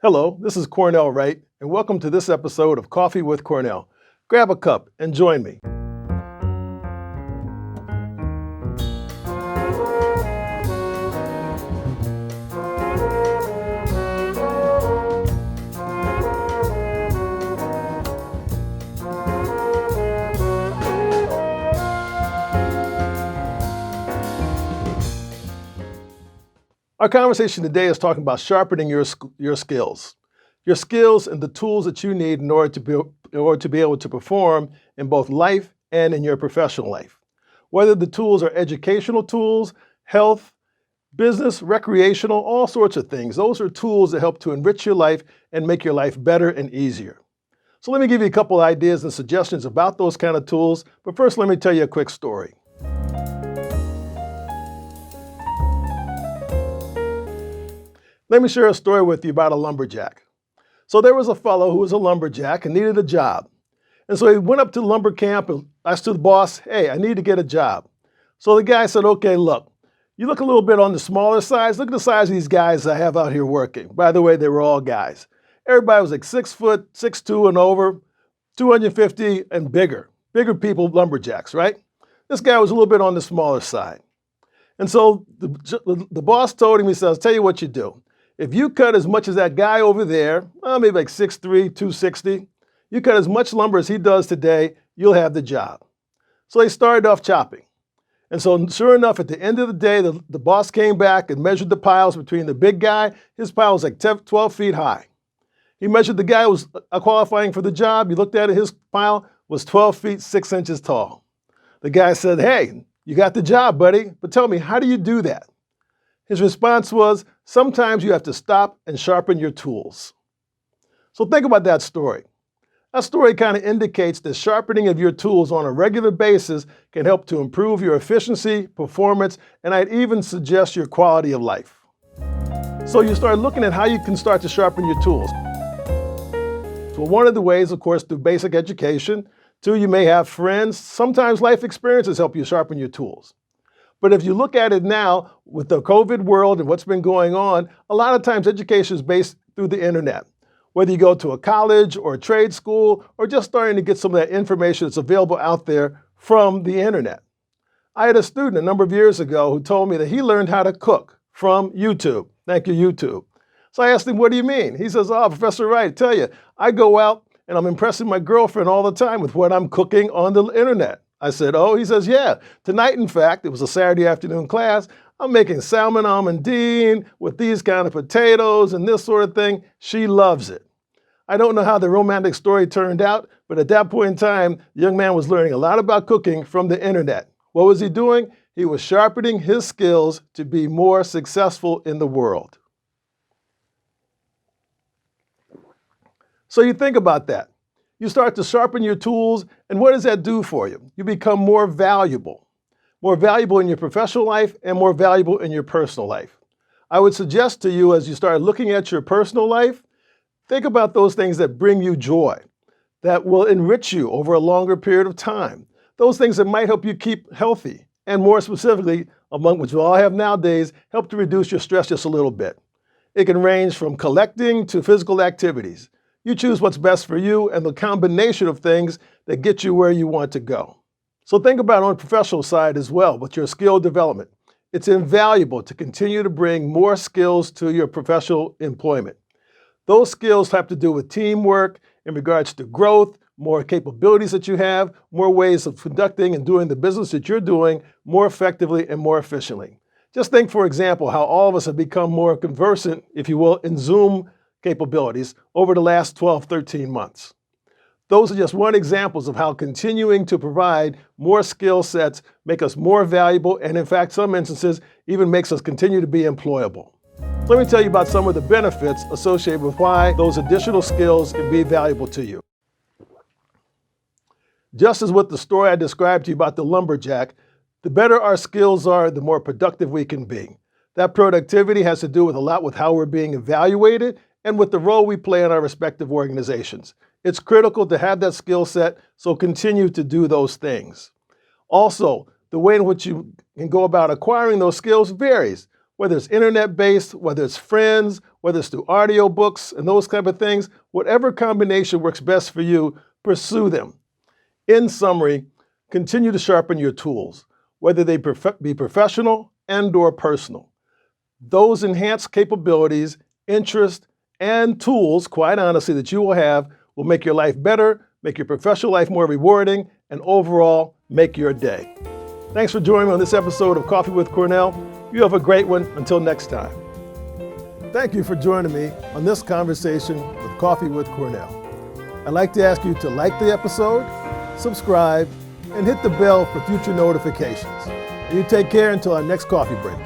Hello, this is Cornell Wright, and welcome to this episode of Coffee with Cornell. Grab a cup and join me. Our conversation today is talking about sharpening your skills. Your skills and the tools that you need in order to be able to perform in both life and in your professional life. Whether the tools are educational tools, health, business, recreational, all sorts of things. Those are tools that help to enrich your life and make your life better and easier. So let me give you a couple ideas and suggestions about those kind of tools, but first let me tell you a quick story. Let me share a story with you about a lumberjack. So there was a fellow who was a lumberjack and needed a job. And so he went up to lumber camp and asked the boss, hey, I need to get a job. So the guy said, okay, look, you look a little bit on the smaller size. Look at the size of these guys I have out here working. By the way, they were all guys. Everybody was like 6 foot, 6'2" and over, 250 and bigger. Bigger people, lumberjacks, right? This guy was a little bit on the smaller side. And so the boss told him, he says, tell you what you do. If you cut as much as that guy over there, maybe like 6'3", 260, you cut as much lumber as he does today, you'll have the job. So they started off chopping. And so sure enough, at the end of the day, the boss came back and measured the piles between the big guy. His pile was like 12 feet high. He measured the guy who was qualifying for the job. He looked at it, his pile was 12 feet, 6 inches tall. The guy said, hey, you got the job, buddy, but tell me, how do you do that? His response was, sometimes you have to stop and sharpen your tools. So think about that story. That story kind of indicates that sharpening of your tools on a regular basis can help to improve your efficiency, performance, and I'd even suggest your quality of life. So you start looking at how you can start to sharpen your tools. So one of the ways, of course, through basic education. 2, you may have friends. Sometimes life experiences help you sharpen your tools. But if you look at it now with the COVID world and what's been going on, a lot of times education is based through the internet. Whether you go to a college or a trade school or just starting to get some of that information that's available out there from the internet. I had a student a number of years ago who told me that he learned how to cook from YouTube. Thank you, YouTube. So I asked him, what do you mean? He says, oh, Professor Wright, I tell you, I go out and I'm impressing my girlfriend all the time with what I'm cooking on the internet. I said, oh, he says, yeah. Tonight, in fact, it was a Saturday afternoon class. I'm making salmon almondine with these kind of potatoes and this sort of thing. She loves it. I don't know how the romantic story turned out, but at that point in time, the young man was learning a lot about cooking from the internet. What was he doing? He was sharpening his skills to be more successful in the world. So you think about that. You start to sharpen your tools, and what does that do for you? You become more valuable in your professional life and more valuable in your personal life. I would suggest to you, as you start looking at your personal life, think about those things that bring you joy, that will enrich you over a longer period of time, those things that might help you keep healthy, and more specifically, among which we all have nowadays, help to reduce your stress just a little bit. It can range from collecting to physical activities. You choose what's best for you and the combination of things that get you where you want to go. So think about on the professional side as well with your skill development. It's invaluable to continue to bring more skills to your professional employment. Those skills have to do with teamwork in regards to growth, more capabilities that you have, more ways of conducting and doing the business that you're doing more effectively and more efficiently. Just think, for example, how all of us have become more conversant, if you will, in Zoom capabilities over the last 12, 13 months. Those are just one examples of how continuing to provide more skill sets make us more valuable and in fact, some instances, even makes us continue to be employable. Let me tell you about some of the benefits associated with why those additional skills can be valuable to you. Just as with the story I described to you about the lumberjack, the better our skills are, the more productive we can be. That productivity has to do with a lot with how we're being evaluated and with the role we play in our respective organizations. It's critical to have that skill set, so continue to do those things. Also, the way in which you can go about acquiring those skills varies. whether it's internet-based, whether it's friends, whether it's through audiobooks and those type of things, whatever combination works best for you, pursue them. In summary, continue to sharpen your tools, whether they be professional and/or personal. Those enhanced capabilities, interests, and tools, quite honestly, that you will have will make your life better, make your professional life more rewarding, and overall, make your day. Thanks for joining me on this episode of Coffee with Cornell. You have a great one. Until next time. Thank you for joining me on this conversation with Coffee with Cornell. I'd like to ask you to like the episode, subscribe, and hit the bell for future notifications. And you take care until our next coffee break.